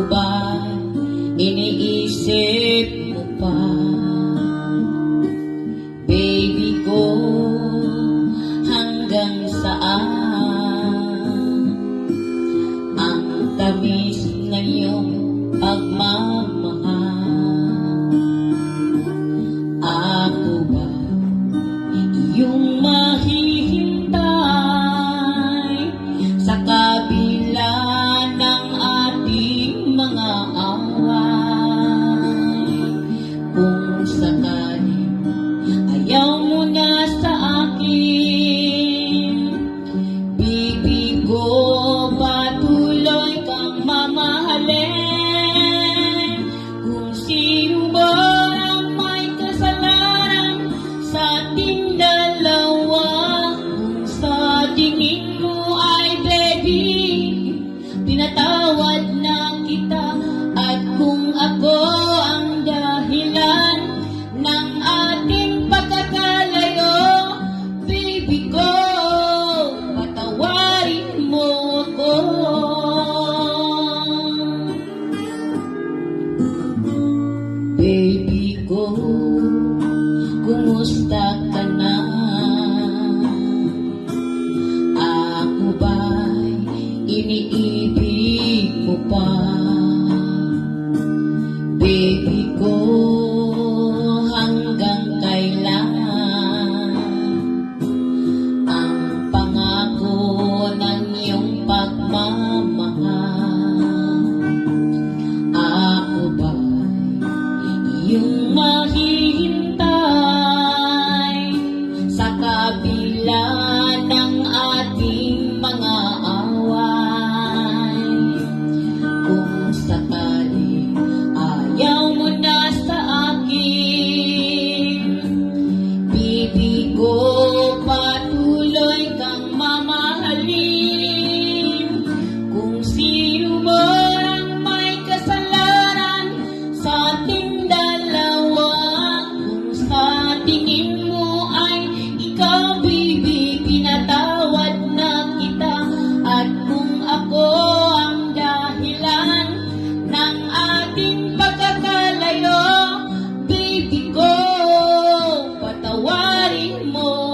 ba iniisip mo pa, baby ko, hanggang saan ang tamis ng iyong pagmamahal? Ako ba iyong mahihintay sa kabila ng ating mga away? Kung sakaling ayaw mo na sa akin, baby ko, patuloy kang mamahalin. Kung sino ba ang may kasalanan sa ating dalawa, kung sa tingin mo ay baby, pinatawad na kita. At kung ako ang dahilan ng ating pagkakalayo, baby ko, patawarin mo ako. Baby ko, kumusta ka na? Ako ba'y iniibig mo pa? Baby ko, hanggang kailan ang pangako ng iyong pagmamahal? Ako ba'y iyong mahihintay sa kabila ng ating mga away? Kung sakaling ayaw mo na sa akin, baby ko, patuloy kang mamahalin. Kung sino mo ang may kasalanan sa ating dalawa, kung sa tingin mo ay ikaw, baby, pinatawad na kita. At kung ako ang dahilan ng ating pagkakalayo, baby ko, patawarin mo